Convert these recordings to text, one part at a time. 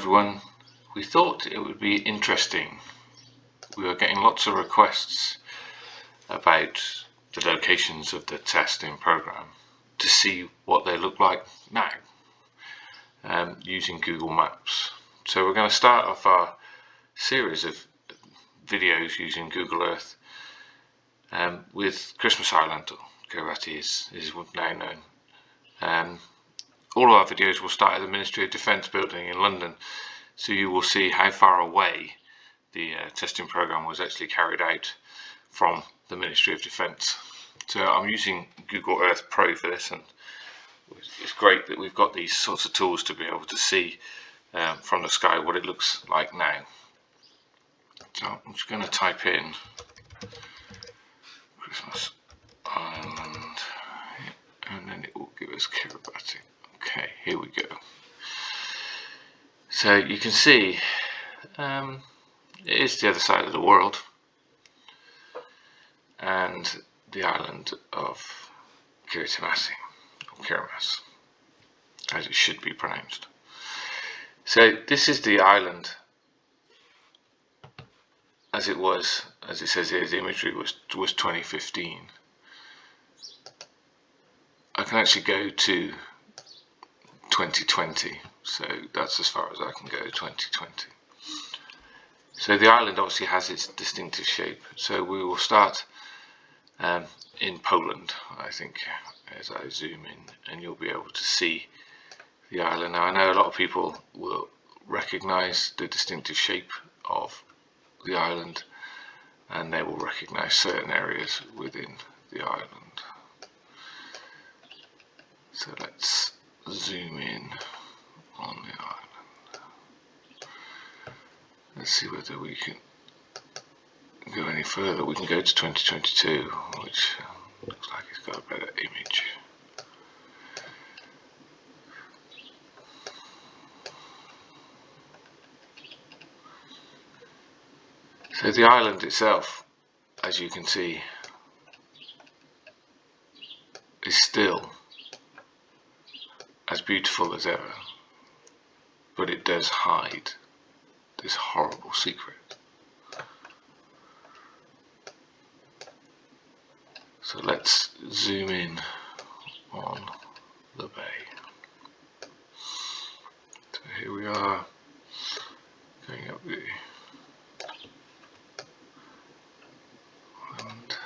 everyone. We thought it would be interesting. We were getting lots of requests about the locations of the testing program to see what they look like now using Google Maps. So we're going to start off our series of videos using Google Earth with Christmas Island, or Kiritimati is now known. All of our videos will start at the Ministry of Defence building in London, so you will see how far away the testing program was actually carried out from the Ministry of Defence. So I'm using Google Earth Pro for this, and it's great that we've got these sorts of tools to be able to see from the sky what it looks like now. So I'm just going to type in Christmas Island, and then it will give us Kiritimati. Okay, here we go. So you can see it is the other side of the world, and the island of Kiritimati, or Kirimas, as it should be pronounced. So this is the island as it was, as it says here, the imagery was 2015. I can actually go to 2020, so that's as far as I can go, 2020. So the island obviously has its distinctive shape, so we will start in Poland, I think, as I zoom in, and you'll be able to see the island. Now I know a lot of people will recognise the distinctive shape of the island, and they will recognise certain areas within the island. So let's zoom in on the island. Let's see whether we can go any further. We can go to 2022, which looks like it's got a better image. So the island itself, as you can see, is still as beautiful as ever, but it does hide this horrible secret. So let's zoom in on the bay. So here we are, going up the island.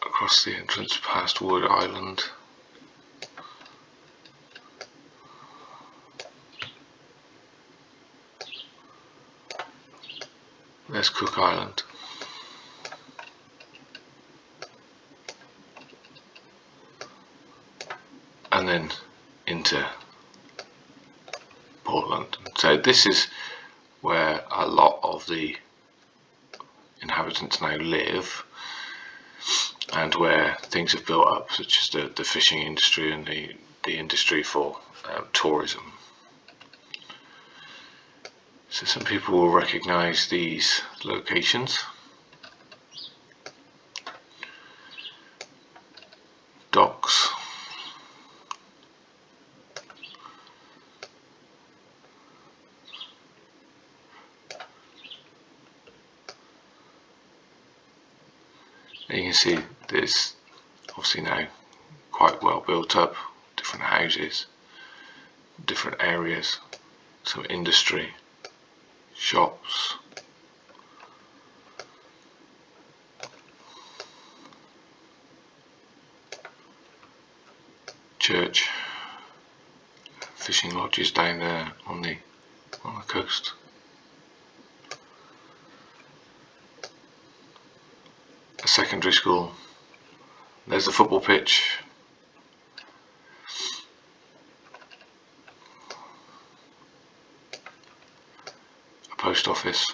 Across the entrance past Wood Island. There's Cook Island. And then into Portland. So this is where a lot of the inhabitants now live, and where things have built up, such as the fishing industry and the industry for tourism. So some people will recognise these locations. Docks. And you can see there's obviously now quite well built up, different houses, different areas, some industry, shops. Church, fishing lodges down there on the coast. A secondary school. There's the football pitch. A post office.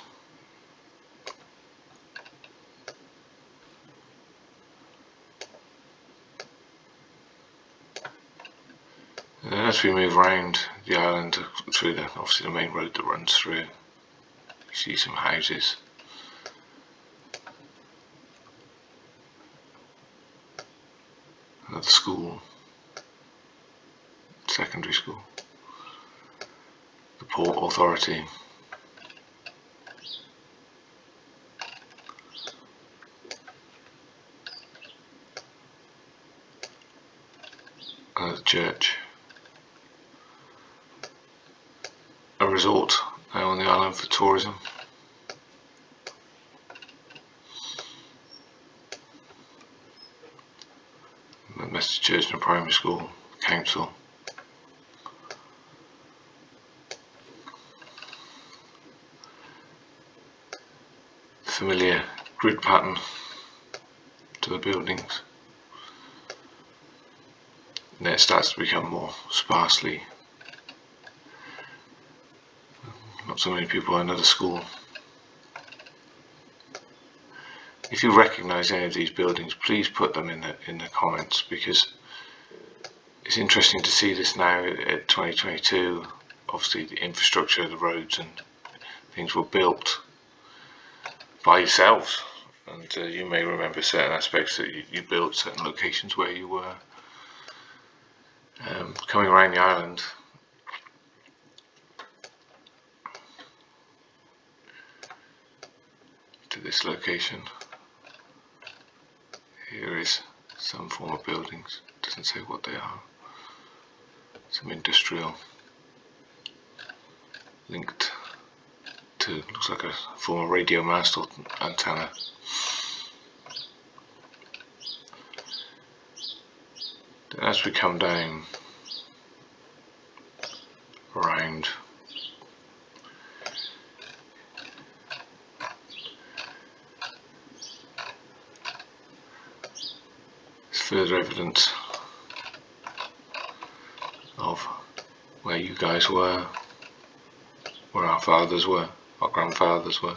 And then as we move around the island through obviously the main road that runs through, you see some houses. another school, secondary school, the Port Authority, another church, a resort now on the island for tourism, the Methodist Church and a primary school, council, familiar grid pattern to the buildings, and then it starts to become more sparsely, not so many people, another school. If you recognise any of these buildings, please put them in the comments, because it's interesting to see this now at 2022. Obviously the infrastructure, the roads and things were built by yourselves, and you may remember certain aspects that you built, certain locations where you were. Coming around the island, to this location, here is some form of buildings, doesn't say what they are, some industrial linked to, looks like a form of radio mast or antenna. Then as we come down around, there's further evidence of where you guys were, where our fathers were, our grandfathers were.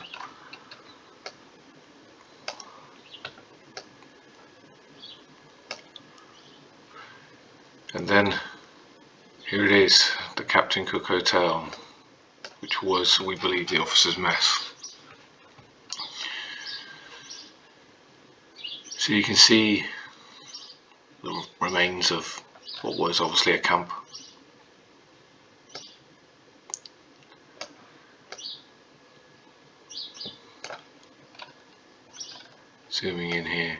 And then here it is, the Captain Cook Hotel, which was, we believe, the officers' mess. So you can see the remains of what was obviously a camp. Zooming in here,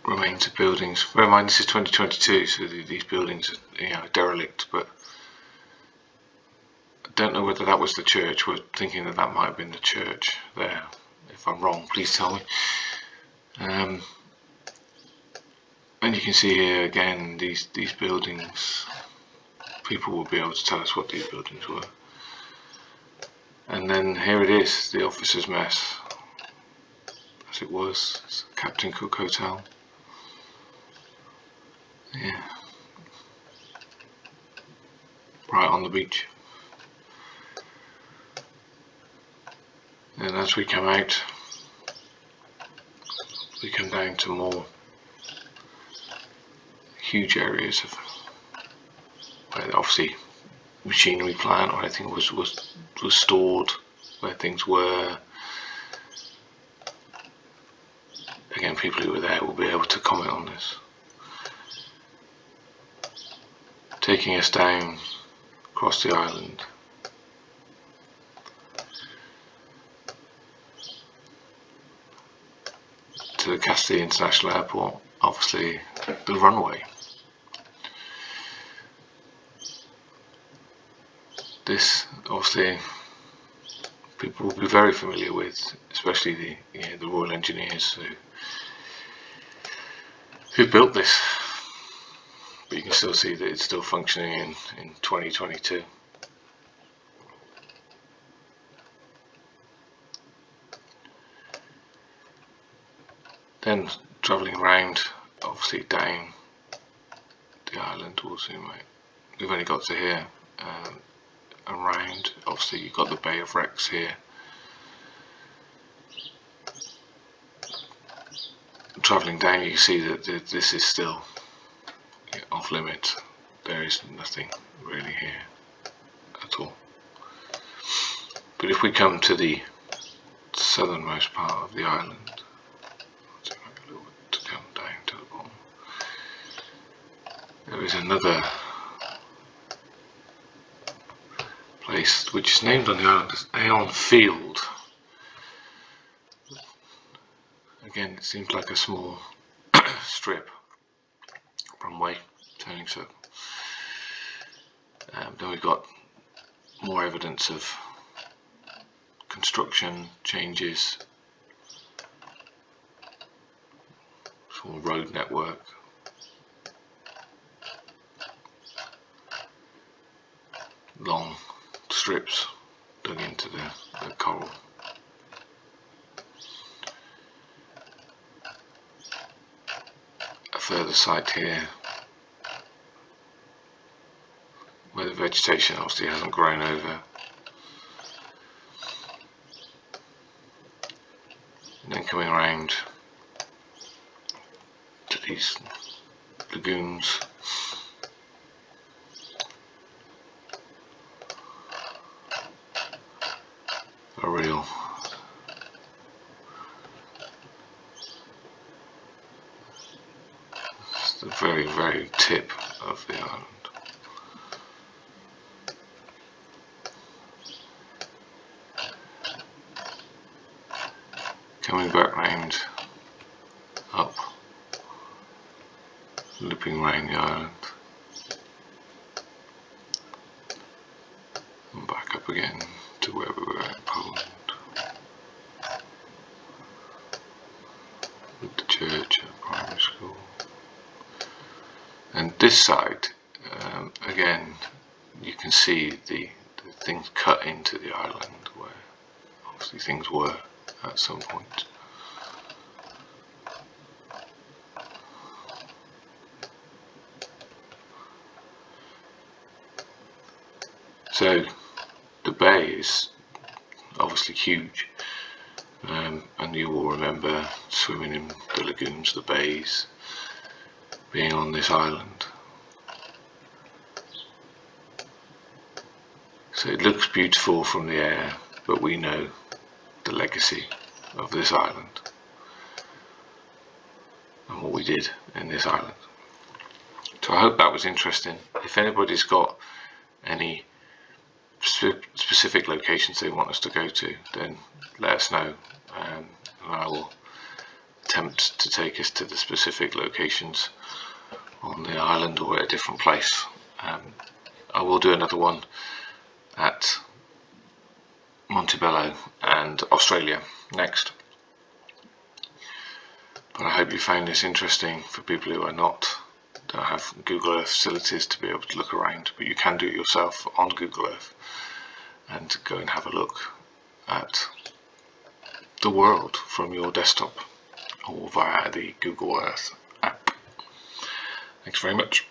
remains of buildings. Bear in mind this is 2022, so these buildings are, derelict, but I don't know whether that was the church. We're thinking that that might have been the church there. If I'm wrong, please tell me. And you can see here again these buildings. People will be able to tell us what these buildings were. And then here it is, the officers' mess, as it was. It's Captain Cook Hotel. Yeah, right on the beach. And as we come out, we come down to more huge areas of where obviously machinery plant or anything was stored, where things were. Again, people who were there will be able to comment on this. Taking us down across the island, to the Castile International Airport, obviously the runway. This obviously people will be very familiar with, especially the Royal Engineers who built this. But you can still see that it's still functioning in 2022. Then travelling around, obviously down the island, we'll zoom out. We've only got to here. Around, obviously you've got the Bay of Rex here. Travelling down, you can see that this is still off limits. There is nothing really here at all. But if we come to the southernmost part of the island, there is another place which is named on the island as Aon Field. Again, it seems like a small strip, runway, turning circle. Then we've got more evidence of construction changes, small road network, long strips dug into the coral. A further site here where the vegetation obviously hasn't grown over. And then coming around to these lagoons. A real it's the very, very tip of the island. Coming back round, up, looping round the island, and back up again to where we were in Poland, with the church and primary school. And this side, again, you can see the things cut into the island where obviously things were at some point. So the bay is obviously huge, and you will remember swimming in the lagoons, the bays, being on this island. So it looks beautiful from the air, but we know the legacy of this island and what we did in this island. So I hope that was interesting. If anybody's got any specific locations they want us to go to, then let us know, and I will attempt to take us to the specific locations on the island or at a different place. I will do another one at Montebello and Australia next. But I hope you found this interesting for people who don't have Google Earth facilities to be able to look around, but you can do it yourself on Google Earth and go and have a look at the world from your desktop or via the Google Earth app. Thanks very much.